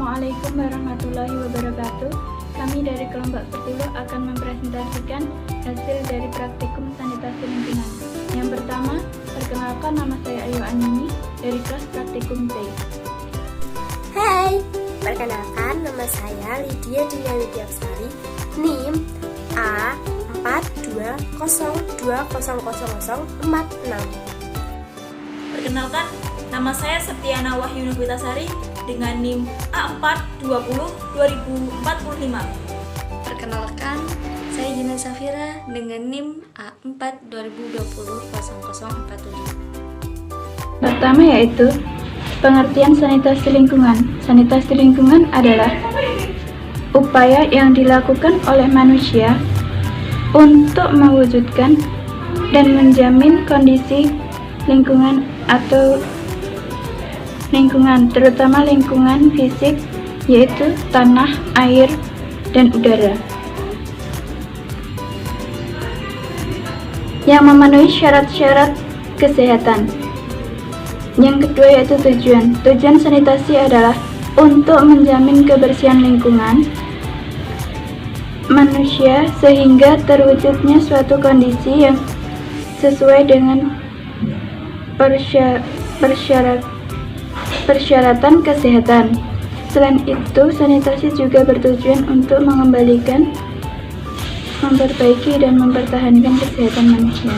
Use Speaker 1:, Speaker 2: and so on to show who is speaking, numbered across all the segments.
Speaker 1: Assalamualaikum warahmatullahi wabarakatuh. Kami dari kelompok 10 akan mempresentasikan hasil dari praktikum sanitasi lingkungan. Yang pertama, perkenalkan, nama saya Ayu Anini dari kelas praktikum C.
Speaker 2: Hai, perkenalkan, nama saya Lydia Dinda Widyasari, NIM A4202000046.
Speaker 3: Perkenalkan, nama saya Septiana Wahyuni Witasari dengan NIM A4202045.
Speaker 4: Perkenalkan, saya Gina Safira dengan NIM A420200047.
Speaker 1: Pertama yaitu pengertian sanitasi lingkungan. Sanitasi lingkungan adalah upaya yang dilakukan oleh manusia untuk mewujudkan dan menjamin kondisi lingkungan atau lingkungan, terutama lingkungan fisik, yaitu tanah, air, dan udara, yang memenuhi syarat-syarat kesehatan. Yang kedua yaitu tujuan. Tujuan sanitasi adalah untuk menjamin kebersihan lingkungan manusia sehingga terwujudnya suatu kondisi yang sesuai dengan persyaratan kesehatan. Selain itu, sanitasi juga bertujuan untuk mengembalikan, memperbaiki, dan mempertahankan kesehatan manusia.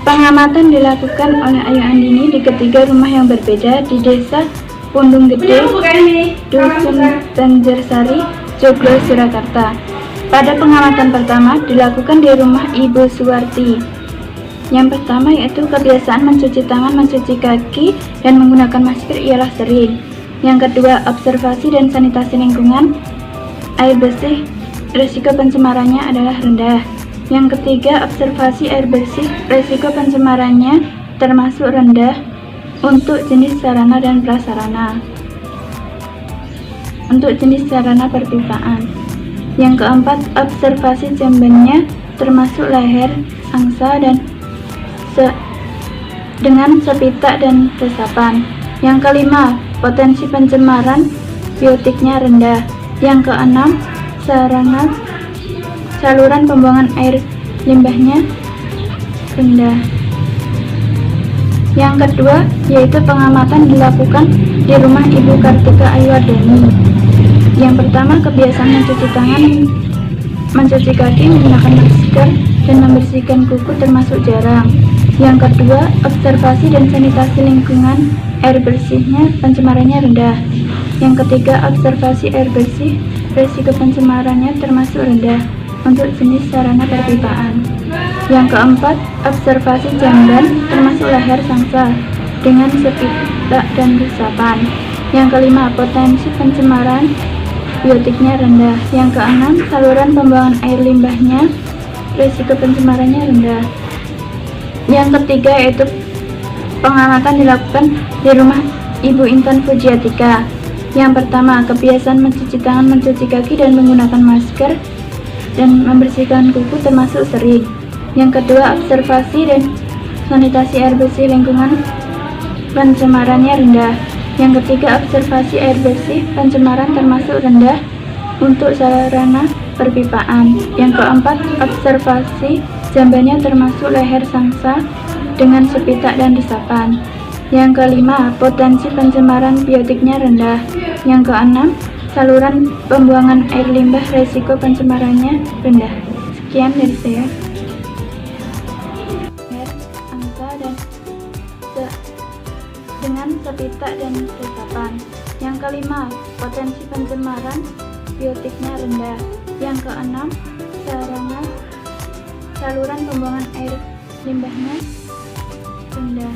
Speaker 1: Pengamatan dilakukan oleh Ayu Andini di ketiga rumah yang berbeda di Desa Pundung Gede, Dusun Banjarsari, Joglo, Surakarta. Pada pengamatan pertama dilakukan di rumah Ibu Suwarti. Yang pertama yaitu kebiasaan mencuci tangan, mencuci kaki, dan menggunakan masker ialah sering. Yang kedua, observasi dan sanitasi lingkungan, air bersih, risiko pencemarannya adalah rendah. Yang ketiga, observasi air bersih, risiko pencemarannya termasuk rendah untuk jenis sarana dan prasarana. Untuk jenis sarana perpipaan. Yang keempat, observasi jambannya termasuk leher, angsa, dan dengan sepitak dan resapan. Yang kelima, potensi pencemaran biotiknya rendah. Yang keenam, saluran pembuangan air limbahnya rendah. Yang kedua yaitu pengamatan dilakukan di rumah Ibu Kartika Aywardani. Yang pertama, kebiasaan mencuci tangan, mencuci kaki, menggunakan masker, dan membersihkan kuku termasuk jarang. Yang kedua, observasi dan sanitasi lingkungan, air bersihnya pencemarannya rendah. Yang ketiga, observasi air bersih, risiko pencemarannya termasuk rendah untuk jenis sarana perpipaan. Yang keempat, observasi jamban termasuk leher sangsa dengan sepitak dan resapan. Yang kelima, potensi pencemaran biotiknya rendah. Yang keenam, saluran pembuangan air limbahnya, risiko pencemarannya rendah. Yang ketiga yaitu pengamatan dilakukan di rumah Ibu Intan Fujiatika. Yang pertama, kebiasaan mencuci tangan, mencuci kaki, dan menggunakan masker, dan membersihkan kuku termasuk sering. Yang kedua, observasi dan sanitasi air bersih lingkungan, pencemarannya rendah. Yang ketiga, observasi air bersih, pencemaran termasuk rendah untuk sarana perpipaan. Yang keempat, observasi jambannya termasuk leher sangsa dengan sepitak dan resapan. Yang kelima, potensi pencemaran biotiknya rendah. Yang keenam, saluran pembuangan air limbah, risiko pencemarannya rendah. Sekian dari saya. Angsa dan dengan sepitak dan resapan. Yang kelima, potensi pencemaran biotiknya rendah. Yang keenam, saluran pembuangan air limbahnya rendah.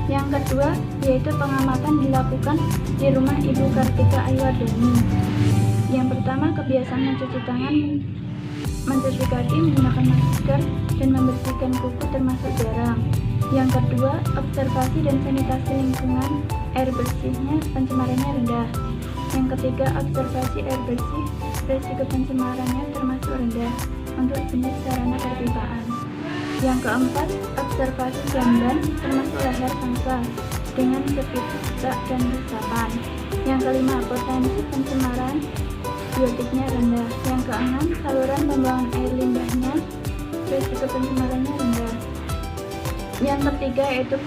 Speaker 1: Yang kedua yaitu pengamatan dilakukan di rumah Ibu Kartika Aywardani. Yang pertama, kebiasaan mencuci tangan, mencuci kaki, menggunakan masker, dan membersihkan kuku termasuk jarang. Yang kedua, observasi dan sanitasi lingkungan, air bersihnya pencemarannya rendah. Yang ketiga, observasi air bersih, risiko pencemarannya termasuk rendah untuk jenis sarana perpipaan. Yang keempat, observasi jamban termasuk leher sangsa dengan sepita dan resapan. Yang kelima, potensi pencemaran biotiknya rendah. Yang keenam, saluran pembuangan air limbahnya risiko pencemarannya rendah. Yang ketiga yaitu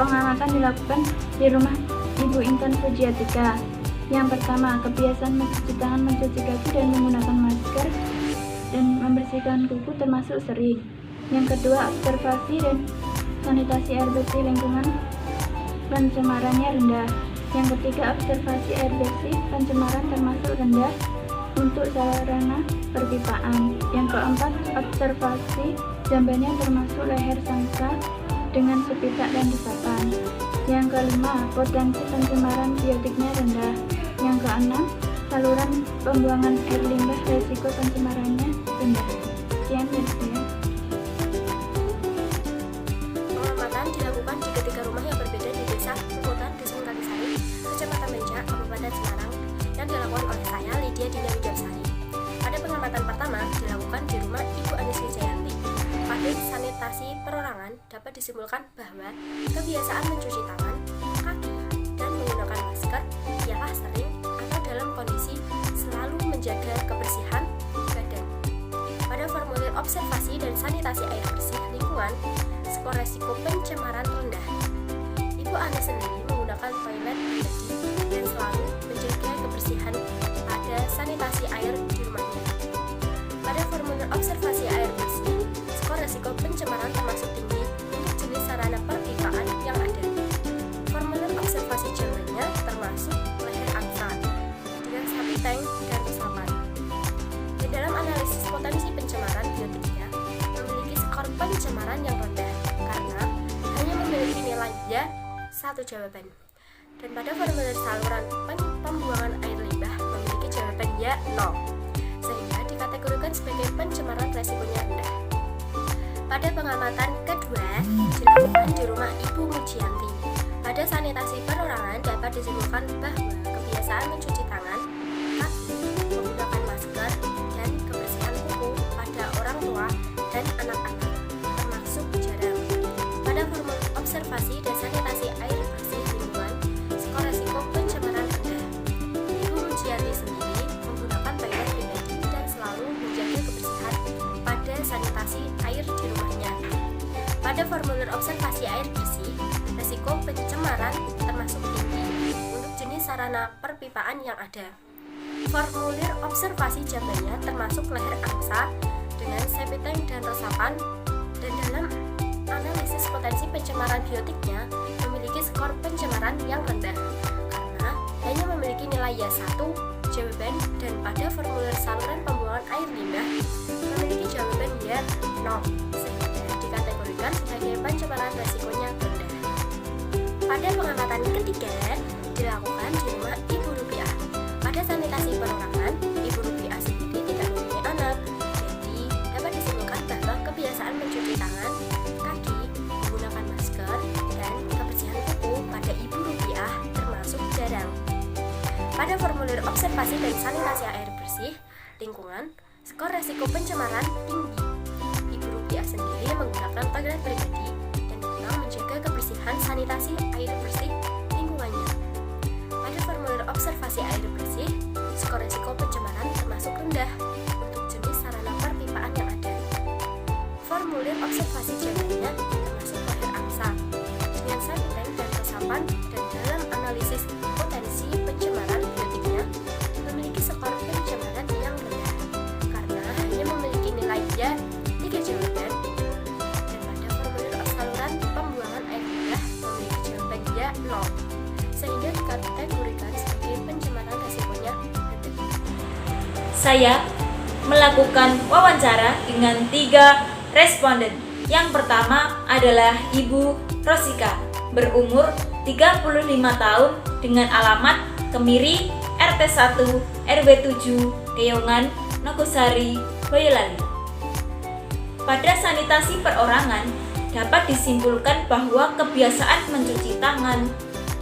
Speaker 1: pengamatan dilakukan di rumah Ibu Intan Pujiatika. Yang pertama, kebiasaan mencuci tangan, mencuci kaki, dan menggunakan masker dan membersihkan kuku termasuk sering. Yang kedua, observasi dan sanitasi air bersih lingkungan pencemarannya rendah. Yang ketiga, observasi air bersih pencemaran termasuk rendah untuk sarana perpipaan. Yang keempat, observasi jambannya termasuk leher sangka dengan sepitak dan resapan. Yang kelima, potensi pencemaran biotiknya rendah. Yang keenam, saluran pembuangan air limbah risiko pencemarannya rendah. Sekian dari saya.
Speaker 2: Pengamatan dilakukan di ketiga rumah yang berbeda di Desa Puputan, Dusun Kalisari, Kecamatan Bencak, Kabupaten Semarang, yang dilakukan oleh saya, Lydia Dina Widyasari. Pada pengamatan pertama dilakukan di rumah Ibu Anis Wijayanti. Pada sanitasi perorangan dapat disimpulkan bahwa kebiasaan mencuci tangan, kaki, dan menggunakan masker ialah sering atau dalam kondisi selalu menjaga kebersihan badan. Pada formulir observasi dan sanitasi air bersih lingkungan, skor resiko pencemaran rendah. Ibu Anis sendiri menggunakan toilet pribadi dan selalu menjaga kebersihan pada sanitasi air di rumahnya. Pada formulir observasi air bersih, skor resiko pencemaran termasuk tinggi untuk jenis sarana perpipaan yang ada. Formulir observasi jambannya termasuk leher angsa dengan sapi tank dan resapan. Di dalam analisis potensi pencemaran biotiknya memiliki skor pencemaran yang rendah karena hanya memiliki nilai ya 1 jawaban. Dan pada formulir saluran pembuangan air limbah memiliki jawaban ya 0, sehingga dikategorikan sebagai pencemaran resikonya rendah. Pada pengamatan kedua dilakukan di rumah Ibu Mujianti. Pada sanitasi perorangan dapat disimpulkan bahwa kebiasaan mencuci tangan, kaki, menggunakan masker, dan kebersihan kuku pada orang tua dan anak-anak termasuk jarang. Pada formulir observasi dan sanitasi air bersih lingkungan, skor resiko pencemaran rendah. Ibu Mujianti sendiri menggunakan toilet pribadi dan selalu menjaga kebersihan pada sanitasi air di rumahnya. Pada formulir observasi air bersih, resiko pencemaran termasuk tinggi untuk jenis sarana perpipaan yang ada. Formulir observasi jambannya termasuk leher angsa dengan septic tank dan resapan, dan dalam analisis potensi pencemaran biotiknya memiliki skor pencemaran yang rendah karena hanya memiliki nilai ya 1 jawaban, dan pada formulir saluran pembuangan air limbah memiliki jawaban ya 0, sehingga dikategorikan sebagai pencemaran resikonya rendah. Pada pengamatan ketiga dilakukan di rumah Ibu Rupiah. Pada sanitasi perorangan, Ibu Rupiah sendiri tidak mempunyai anak, jadi dapat disimpulkan bahwa kebiasaan mencuci tangan, kaki, menggunakan masker, dan kebersihan kuku pada Ibu Rupiah termasuk jarang. Pada formulir observasi dan sanitasi air bersih lingkungan, skor resiko pencemaran tinggi. Ibu Rupiah sendiri menggunakan toilet pribadi dan kurang menjaga kebersihan sanitasi air bersih lingkungannya. Pada formulir observasi air bersih, skor resiko pencemaran termasuk rendah untuk jenis sarana perpipaan yang ada. Formulir observasi jambannya termasuk leher angsa dengan septic tank dan resapan, dan dalam analisis potensi pencemaran biotiknya memiliki skor pencemaran yang rendah karena hanya memiliki nilai ya 3 jawaban, dan pada formulir saluran pembuangan air limbah memiliki jawaban ya 0, sehingga dikategorikan sebagai pencemaran resikonya rendah.
Speaker 3: Saya melakukan wawancara dengan 3 responden. Yang pertama adalah Ibu Rosika, berumur 35 tahun dengan alamat Kemiri, RT 1, RW 7, Keyongan, Nogosari, Boyolali. Pada sanitasi perorangan dapat disimpulkan bahwa kebiasaan mencuci tangan,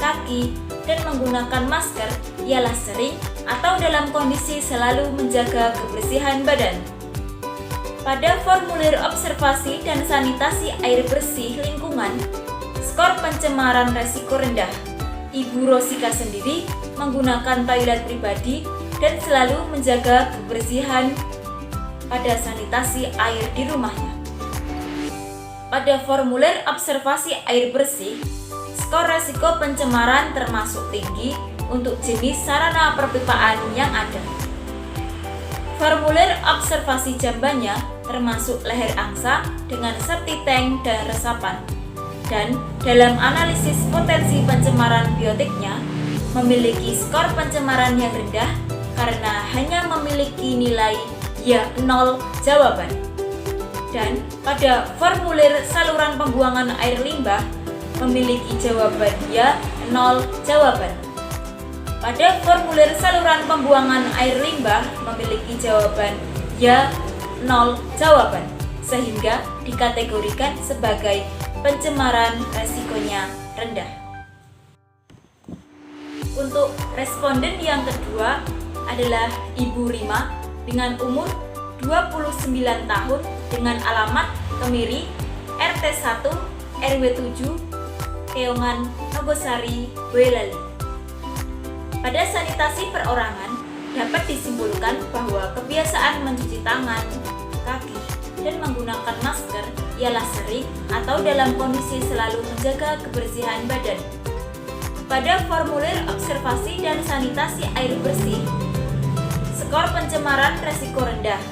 Speaker 3: kaki, dan menggunakan masker ialah sering atau dalam kondisi selalu menjaga kebersihan badan. Pada formulir observasi dan sanitasi air bersih lingkungan, skor pencemaran resiko rendah. Ibu Rosika sendiri menggunakan toilet pribadi dan selalu menjaga kebersihan pada sanitasi air di rumahnya. Pada formulir observasi air bersih, skor resiko pencemaran termasuk tinggi untuk jenis sarana perpipaan yang ada. Formulir observasi jambannya termasuk leher angsa dengan septic tank dan resapan. Dan dalam analisis potensi pencemaran biotiknya memiliki skor pencemaran yang rendah karena hanya memiliki nilai ya 0 jawaban. Dan pada formulir saluran pembuangan air limbah memiliki jawaban ya 0 jawaban. Pada formulir saluran pembuangan air limbah memiliki jawaban ya 0 jawaban, sehingga dikategorikan sebagai pencemaran resikonya rendah. Untuk responden yang kedua adalah Ibu Rima dengan umur 29 tahun dengan alamat Kemiri, RT 1, RW 7, Keongan, Nogosari, Boyolali. Pada sanitasi perorangan dapat disimpulkan bahwa kebiasaan mencuci tangan, kaki, dan menggunakan masker ialah sering atau dalam kondisi selalu menjaga kebersihan badan. Pada formulir observasi dan sanitasi air bersih, skor pencemaran resiko rendah.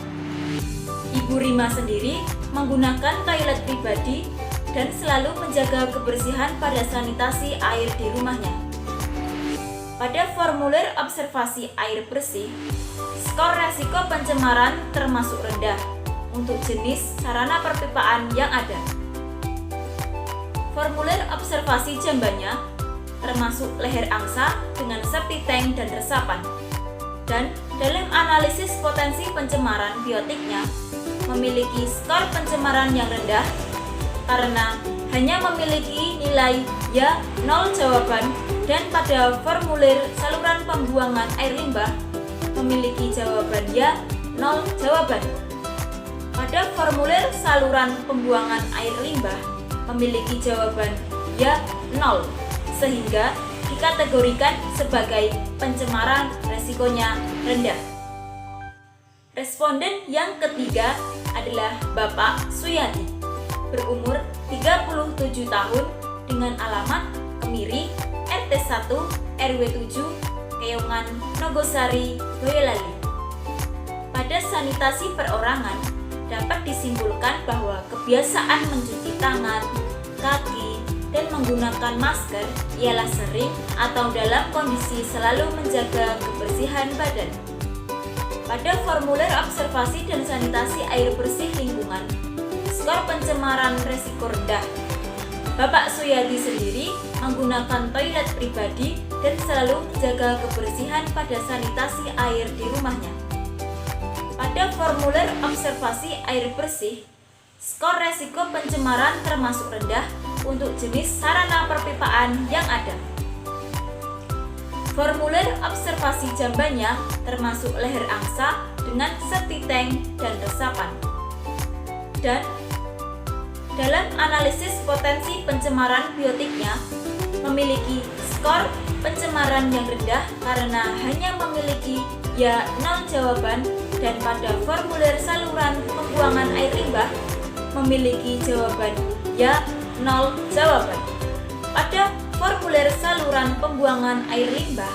Speaker 3: Ibu Rima sendiri menggunakan toilet pribadi dan selalu menjaga kebersihan pada sanitasi air di rumahnya. Pada formulir observasi air bersih, skor resiko pencemaran termasuk rendah untuk jenis sarana perpipaan yang ada. Formulir observasi jambannya termasuk leher angsa dengan septic tank dan resapan. Dan dalam analisis potensi pencemaran biotiknya memiliki skor pencemaran yang rendah karena hanya memiliki nilai ya 0 jawaban, dan pada formulir saluran pembuangan air limbah memiliki jawaban ya 0 jawaban. Pada formulir saluran pembuangan air limbah memiliki jawaban ya 0, sehingga dikategorikan sebagai pencemaran resikonya rendah. Responden yang ketiga adalah Bapak Suyadi, berumur 37 tahun dengan alamat Kemiri, RT 1, RW 7, Keongan, Nogosari, Boyolali. Pada sanitasi perorangan dapat disimpulkan bahwa kebiasaan mencuci tangan, kaki, dan menggunakan masker ialah sering atau dalam kondisi selalu menjaga kebersihan badan. Pada formulir observasi dan sanitasi air bersih lingkungan, skor pencemaran resiko rendah. Bapak Suyadi sendiri menggunakan toilet pribadi dan selalu menjaga kebersihan pada sanitasi air di rumahnya. Pada formulir observasi air bersih, skor resiko pencemaran termasuk rendah untuk jenis sarana perpipaan yang ada. Formulir observasi jambannya termasuk leher angsa dengan septic tank dan resapan. Dan dalam analisis potensi pencemaran biotiknya memiliki skor pencemaran yang rendah karena hanya memiliki ya 0 jawaban, dan pada formulir saluran pembuangan air limbah memiliki jawaban ya 0 jawaban. Pada formulir saluran pembuangan air limbah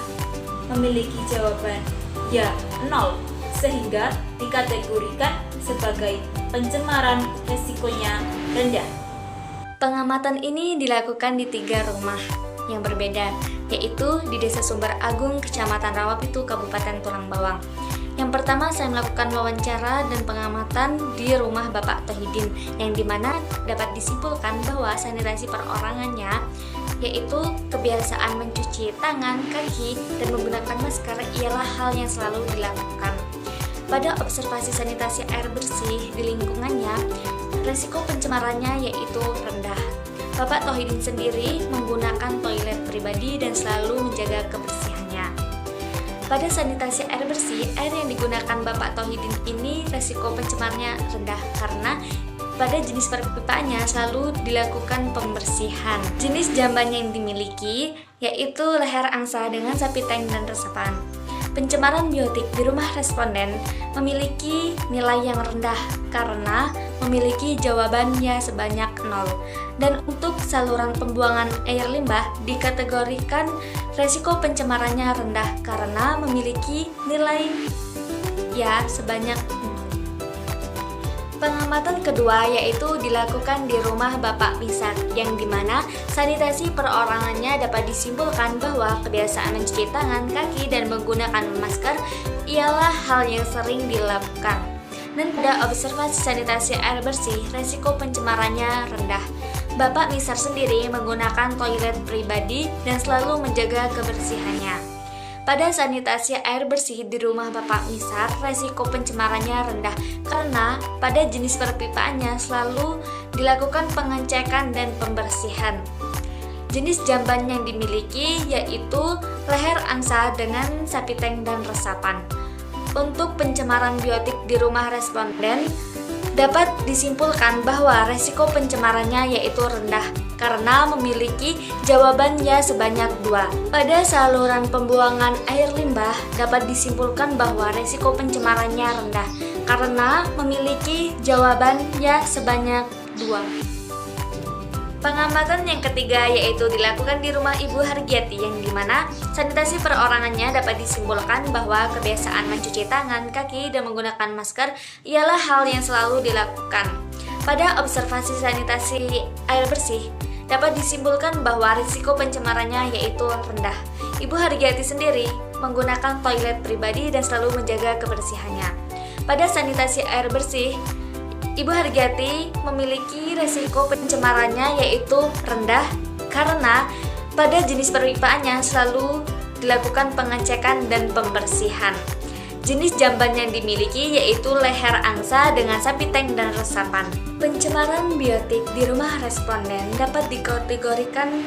Speaker 3: memiliki jawaban ya 0, sehingga dikategorikan sebagai pencemaran resikonya rendah.
Speaker 4: Pengamatan ini dilakukan di 3 rumah yang berbeda, yaitu di Desa Sumber Agung, Kecamatan Rawapitu, Kabupaten Tulang Bawang. Yang pertama, saya melakukan wawancara dan pengamatan di rumah Bapak Tohidin, yang dimana dapat disimpulkan bahwa sanitasi perorangannya yaitu kebiasaan mencuci tangan, kaki, dan menggunakan masker ialah hal yang selalu dilakukan. Pada observasi sanitasi air bersih di lingkungannya, resiko pencemarannya yaitu rendah. Bapak Tohidin sendiri menggunakan toilet pribadi dan selalu menjaga kebersihannya. Pada sanitasi air bersih, air yang digunakan Bapak Tohidin ini resiko pencemarnya rendah karena pada jenis perpipaannya selalu dilakukan pembersihan. Jenis jamban yang dimiliki yaitu leher angsa dengan sapi tank dan resapan. Pencemaran biotik di rumah responden memiliki nilai yang rendah karena memiliki jawabannya sebanyak 0. Dan untuk saluran pembuangan air limbah dikategorikan resiko pencemarannya rendah karena memiliki nilai ya sebanyak 0. Pengamatan kedua yaitu dilakukan di rumah Bapak Misar, yang dimana sanitasi perorangannya dapat disimpulkan bahwa kebiasaan mencuci tangan, kaki, dan menggunakan masker ialah hal yang sering dilakukan. Dan pada observasi sanitasi air bersih, resiko pencemarannya rendah. Bapak Misar sendiri menggunakan toilet pribadi dan selalu menjaga kebersihannya. Pada sanitasi air bersih di rumah Bapak Misar, resiko pencemarannya rendah karena pada jenis perpipaannya selalu dilakukan pengecekan dan pembersihan. Jenis jamban yang dimiliki yaitu leher angsa dengan sapi tank dan resapan. Untuk pencemaran biotik di rumah responden, dapat disimpulkan bahwa resiko pencemarannya yaitu rendah karena memiliki jawabannya sebanyak 2. Pada saluran pembuangan air limbah dapat disimpulkan bahwa resiko pencemarannya rendah karena memiliki jawabannya sebanyak 2. Pengamatan yang ketiga yaitu dilakukan di rumah Ibu Hargiati, yang dimana sanitasi perorangannya dapat disimpulkan bahwa kebiasaan mencuci tangan, kaki, dan menggunakan masker ialah hal yang selalu dilakukan. Pada observasi sanitasi air bersih dapat disimpulkan bahwa risiko pencemarannya yaitu rendah. Ibu Hargiati sendiri menggunakan toilet pribadi dan selalu menjaga kebersihannya. Pada sanitasi air bersih, Ibu Hargiati memiliki resiko pencemarannya yaitu rendah karena pada jenis perpipaannya selalu dilakukan pengecekan dan pembersihan. Jenis jamban yang dimiliki yaitu leher angsa dengan sapi tank dan resapan. Pencemaran biotik di rumah responden dapat dikategorikan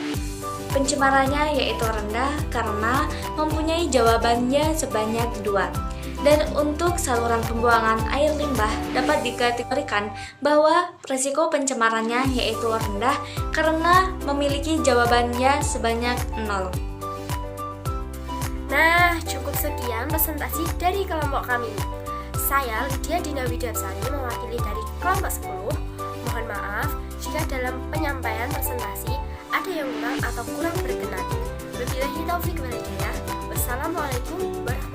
Speaker 4: pencemarannya yaitu rendah karena mempunyai jawabannya sebanyak 2. Dan untuk saluran pembuangan air limbah dapat dikategorikan bahwa resiko pencemarannya yaitu rendah karena memiliki jawabannya sebanyak 0.
Speaker 2: Nah, cukup sekian presentasi dari kelompok kami. Saya Lydia Dina Widyasari mewakili dari kelompok 10. Mohon maaf jika dalam penyampaian presentasi ada yang kurang atau kurang berkenan. Wabillahi taufik wal hidayah. Wassalamualaikum warahmatullahi wabarakatuh.